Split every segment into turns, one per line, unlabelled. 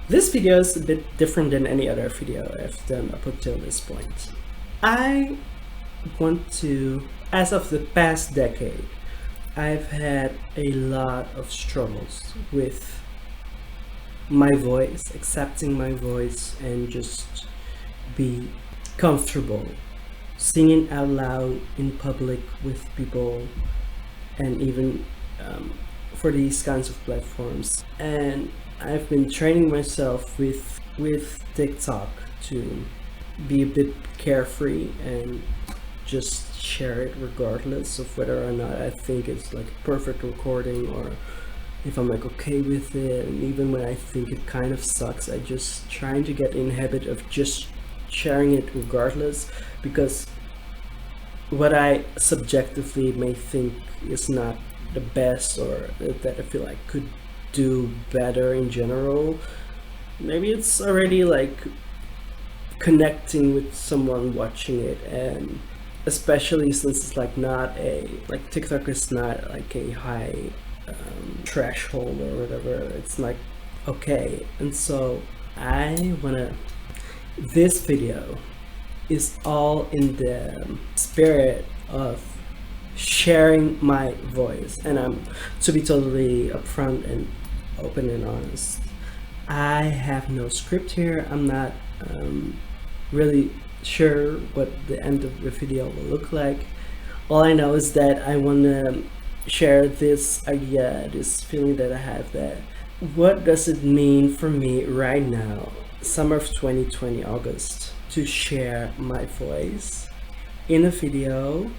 This video is a bit different than any other video I've done up until this point. I want to, as of the past decade, I've had a lot of struggles with my voice, accepting my voice, and just be comfortable singing out loud in public with people, and even for these kinds of platforms. And I've been training myself with TikTok to be a bit carefree and just share it regardless of whether or not I think it's like a perfect recording, or if I'm like okay with it. And even when I think it kind of sucks, I just trying to get in habit of just sharing it regardless, because what I subjectively may think is not the best, or that I feel I could do better in general, maybe it's already like connecting with someone watching it. And especially since it's like not a, like TikTok is not like a high threshold or whatever, it's like okay. And so I wanna, this video is all in the spirit of sharing my voice. And I'm, to be totally upfront and open and honest, I have no script here. I'm not really sure what the end of the video will look like. All I know is that I want to share this idea, this feeling that I have, that what does it mean for me right now, summer of 2020, August, to share my voice in a video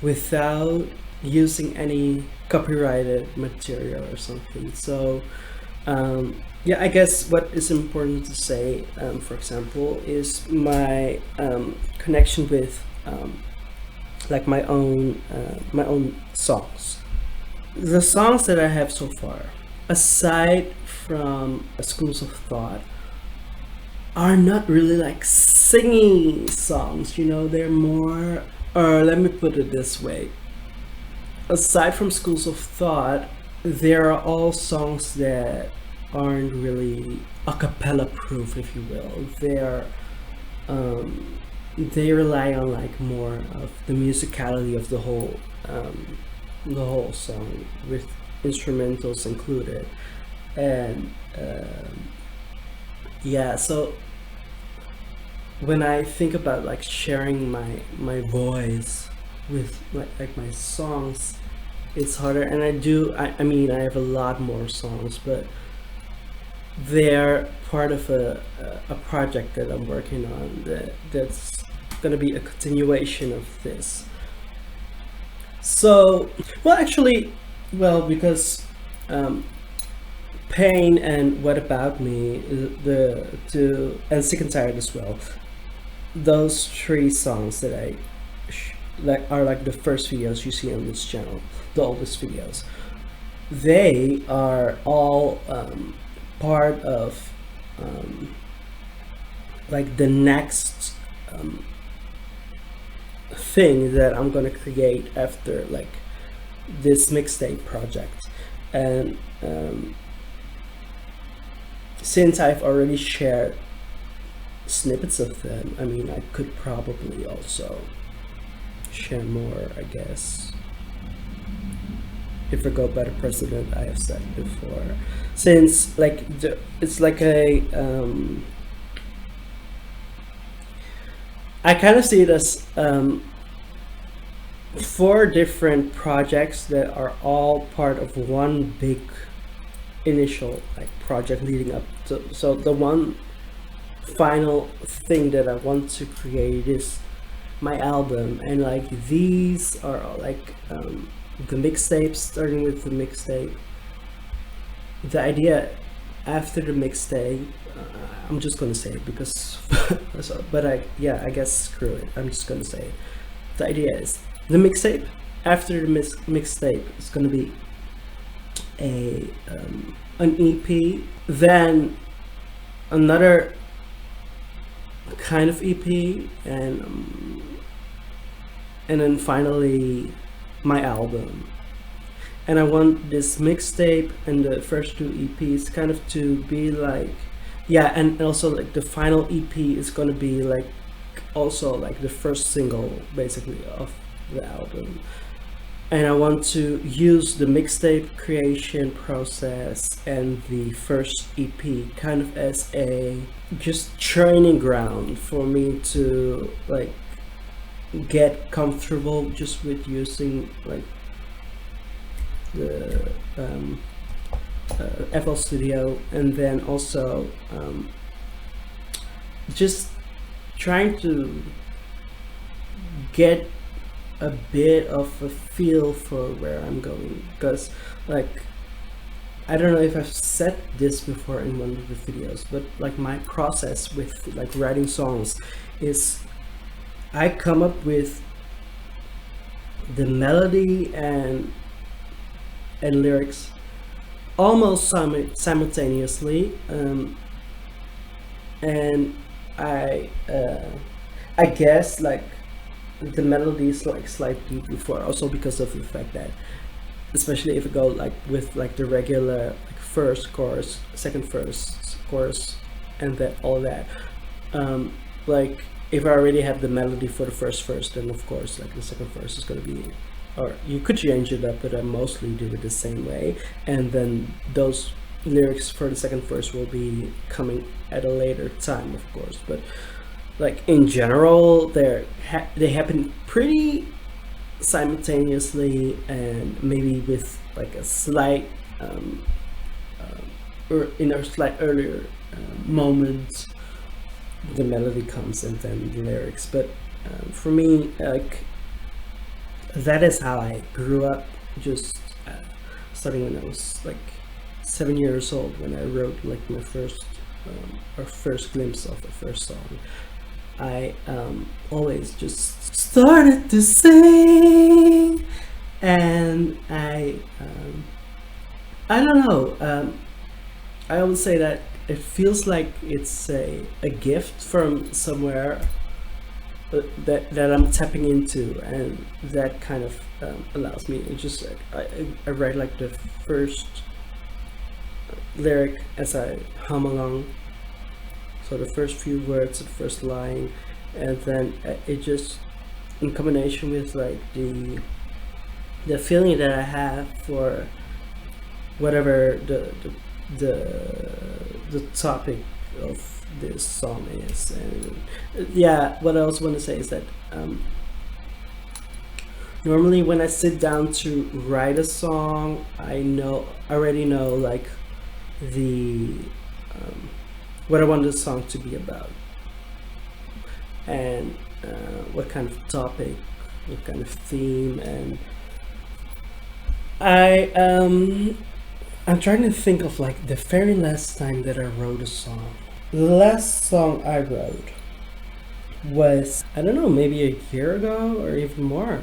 without using any copyrighted material or something. So yeah, I guess what is important to say, for example, is my connection with like my own songs. The songs that I have so far, aside from Schools of Thought, are not really like singing songs, you know. They're more, or let me put it this way, aside from Schools of Thought, there are all songs that aren't really a cappella proof, if you will. They rely on like more of the musicality of the whole song, with instrumentals included. And yeah, so when I think about like sharing my voice with like my songs, it's harder. And I mean I have a lot more songs, but they're part of a project that I'm working on, that's gonna be a continuation of this. So well, actually, well, because Pain and What About Me, and Sick and Tired as well, those three songs that I like are like the first videos you see on this channel, the oldest videos. They are all part of like the next thing that I'm gonna create after like this mixtape project. And since I've already shared snippets of them, I mean I could probably also share more, I guess, if I go by the precedent I have set before. Since like it's like a I kind of see it as 4 different projects that are all part of one big initial like project leading up to. So the one final thing that I want to create is my album, and like these are like the mixtapes, starting with the mixtape. The idea after the mixtape, I'm just gonna say it because but I guess screw it, I'm just gonna say it. The idea is the mixtape after the mixtape is gonna be an EP, then another kind of EP, and then finally my album. and I want this mixtape and the first two EPs kind of to be like, yeah, and also like the final EP is gonna be like also like the first single basically of the album. And I want to use the mixtape creation process and the first EP kind of as a just training ground for me to like get comfortable just with using like the FL Studio, and then also just trying to get a bit of a feel for where I'm going, because like I don't know if I've said this before in one of the videos, but like my process with like writing songs is I come up with the melody and lyrics almost simultaneously, and I guess like the melody is like slightly before, also because of the fact that especially if I go like with like the regular like first chorus, second verse, chorus, and that all that, like if I already have the melody for the first verse, then of course like the second verse is gonna be, or you could change it up, but I mostly do it the same way, and then those lyrics for the second verse will be coming at a later time, of course. But like in general, they happen pretty simultaneously, and maybe with like a slight or in a slight earlier moment the melody comes and then the lyrics. But for me, like that is how I grew up, just starting when I was like 7 years old, when I wrote like my first or first glimpse of the first song. I always just started to sing, and I don't know, I would say that it feels like it's a gift from somewhere that I'm tapping into, and that kind of allows me. It just I write like the first lyric as I hum along, so the first few words, the first line, and then it just in combination with like the feeling that I have for whatever the topic of this song is. And yeah, what I also want to say is that normally when I sit down to write a song, I already know like the what I want the song to be about, and what kind of topic, what kind of theme. And I'm trying to think of like the very last time that I wrote a song. The last song I wrote was, I don't know, maybe a year ago or even more.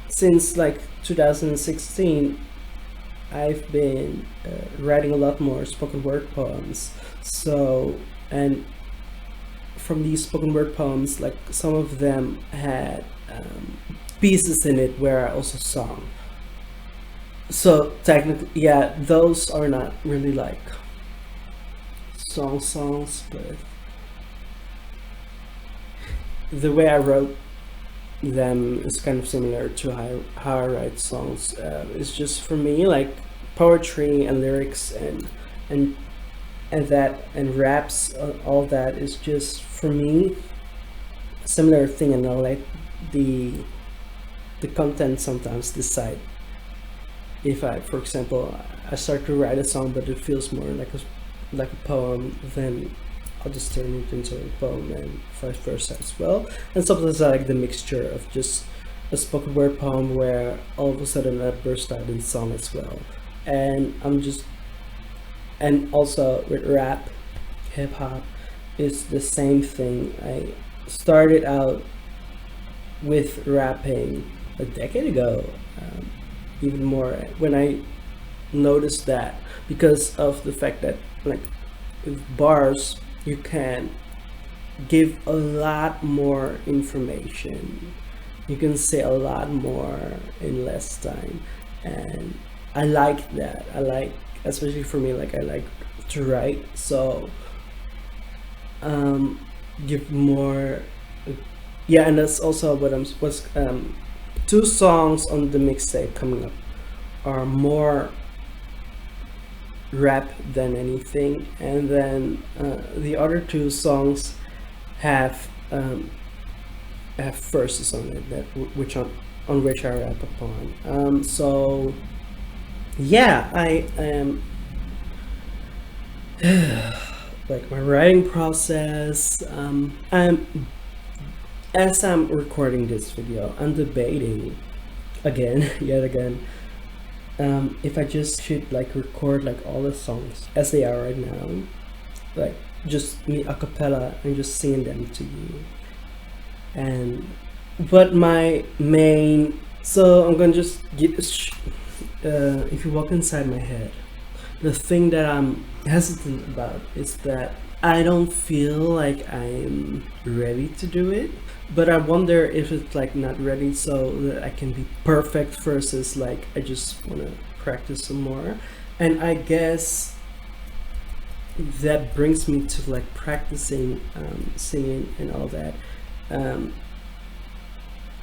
Since like 2016, I've been writing a lot more spoken word poems. So, and from these spoken word poems, like some of them had pieces in it where I also sung. So technically, yeah, those are not really like songs, but the way I wrote them is kind of similar to how I write songs. It's just for me like poetry and lyrics and that and raps, all that is just for me a similar thing, and I'll let the content sometimes decide. If I, for example, I start to write a song but it feels more like a poem, then I'll just turn it into a poem, and vice versa as well. And sometimes I like the mixture of just a spoken word poem where all of a sudden I burst out in song as well. And and also with rap, hip hop, it's the same thing. I started out with rapping a decade ago, even more, when I noticed that, because of the fact that like with bars you can give a lot more information, You can say a lot more in less time, and I like that. I like, especially for me, like I like to write, so um, give more. Yeah, and that's also what I'm was two songs on the mixtape coming up are more rap than anything, and then the other two songs have verses on it that on which I rap upon. So yeah, I am like my writing process. As I'm recording this video, I'm debating again, yet again, if I just should like record like all the songs as they are right now, like just me a cappella and just singing them to you. And but my main, so I'm gonna just get if you walk inside my head, the thing that I'm hesitant about is that I don't feel like I'm ready to do it, but I wonder if it's like not ready so that I can be perfect versus like I just want to practice some more. And I guess that brings me to like practicing singing and all that.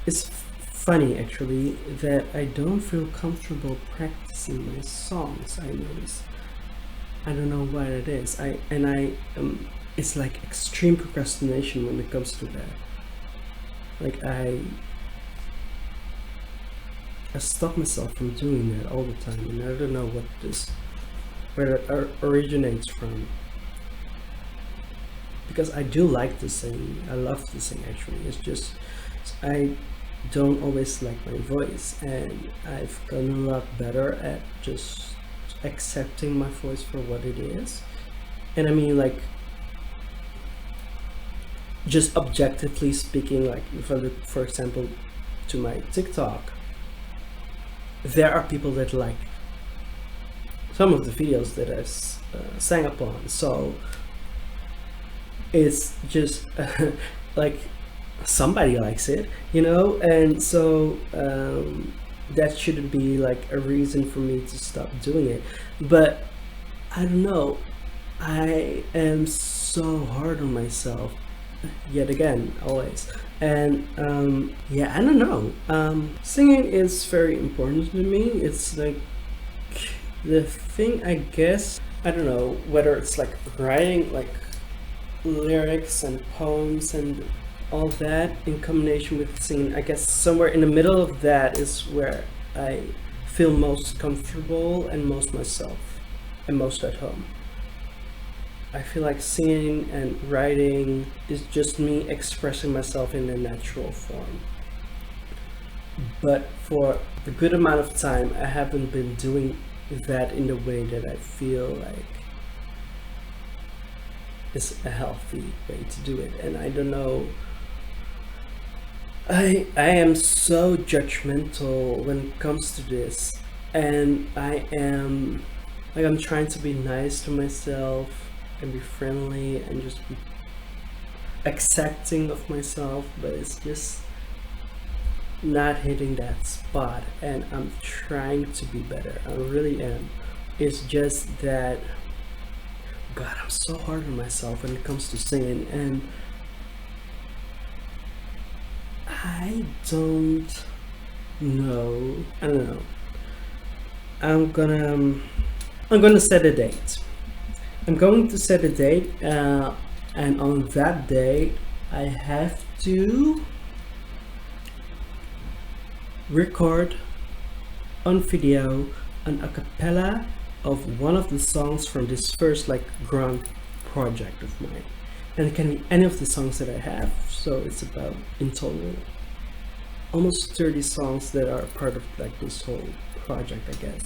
It's funny actually that I don't feel comfortable practicing my songs. I notice. I don't know what it is. It's like extreme procrastination when it comes to that. Like I stop myself from doing that all the time, and I don't know where it originates from. Because I do like to sing. I love to sing actually. It's just I don't always like my voice, and I've gotten a lot better at just accepting my voice for what it is. And I mean, like, just objectively speaking, like if I look, for example, to my TikTok, there are people that like some of the videos that I sang upon, so it's just like somebody likes it, you know. And so that shouldn't be like a reason for me to stop doing it. But I don't know, I am so hard on myself yet again, always. And yeah, I don't know, singing is very important to me. It's like the thing, I guess. I don't know whether it's like writing like lyrics and poems and all that in combination with singing. I guess somewhere in the middle of that is where I feel most comfortable and most myself and most at home. I feel like singing and writing is just me expressing myself in a natural form. But for a good amount of time, I haven't been doing that in the way that I feel like is a healthy way to do it. And I don't know, I am so judgmental when it comes to this, and I am like, I'm trying to be nice to myself and be friendly and just be accepting of myself, but it's just not hitting that spot. And I'm trying to be better, I really am. It's just that, God, I'm so hard on myself when it comes to singing, and I don't know. I'm gonna set a date. I'm going to set a date, and on that date, I have to record on video an a cappella of one of the songs from this first like grand project of mine. And it can be any of the songs that I have. So it's about, in total, almost 30 songs that are part of like this whole project, I guess.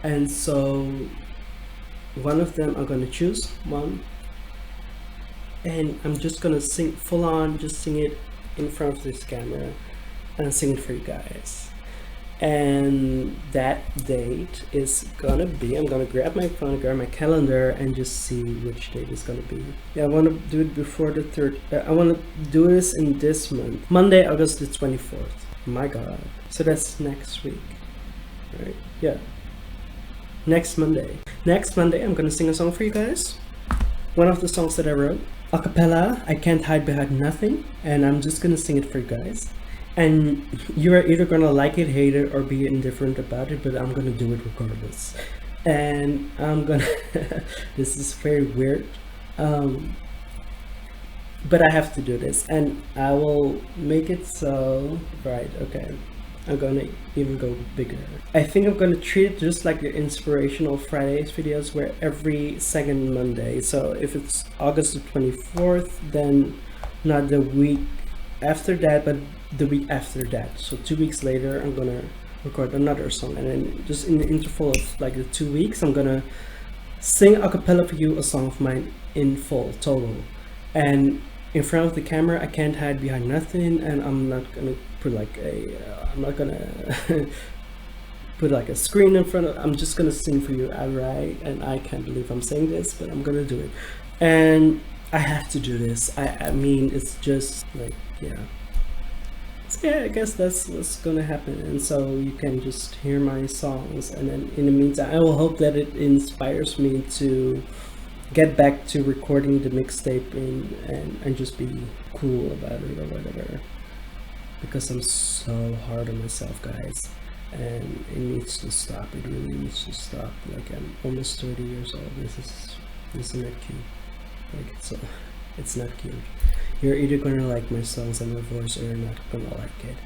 And so one of them I'm gonna choose one, and I'm just gonna sing full on, just sing it in front of this camera and sing it for you guys. And that date is gonna be, I'm gonna grab my phone, grab my calendar, and just see which date is gonna be. Yeah, I want to do it before the third. I want to do this in this month, Monday, August the 24th. My God, so that's next week, right? Yeah, next Monday. Next Monday, I'm gonna sing a song for you guys. One of the songs that I wrote, a cappella. I Can't Hide Behind Nothing, and I'm just gonna sing it for you guys. And you're either gonna like it, hate it, or be indifferent about it, but I'm gonna do it regardless. And I'm gonna this is very weird, but I have to do this, and I will make it so right. Okay, I'm gonna even go bigger. I think I'm gonna treat it just like the Inspirational Fridays videos, where every second Monday, so if it's August the 24th, then not the week after that, but the week after that. So 2 weeks later, I'm gonna record another song, and then just in the interval of like the 2 weeks, I'm gonna sing a cappella for you a song of mine in full, total. And in front of the camera, I can't hide behind nothing, and I'm not gonna put like a, I'm not gonna put like a screen in front of, I'm just gonna sing for you outright, and I can't believe I'm saying this, but I'm gonna do it. And I have to do this. I mean, it's just like, yeah. So yeah, I guess that's what's gonna happen, and so you can just hear my songs, and then in the meantime, I will hope that it inspires me to get back to recording the mixtape and just be cool about it or whatever, because I'm so hard on myself, guys, and it needs to stop. It really needs to stop. Like, I'm almost 30 years old. This is not cute. Like, it's not cute. You're either gonna like my songs and my voice, or you're not gonna like it.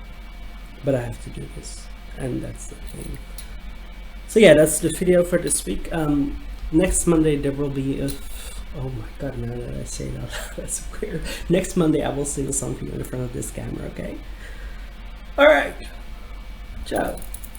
But I have to do this, and that's the thing. So yeah, that's the video for this week. Next Monday there will be a, oh my God, now that I say that, that's weird. Next Monday I will sing a song for you in front of this camera, okay? Alright, ciao.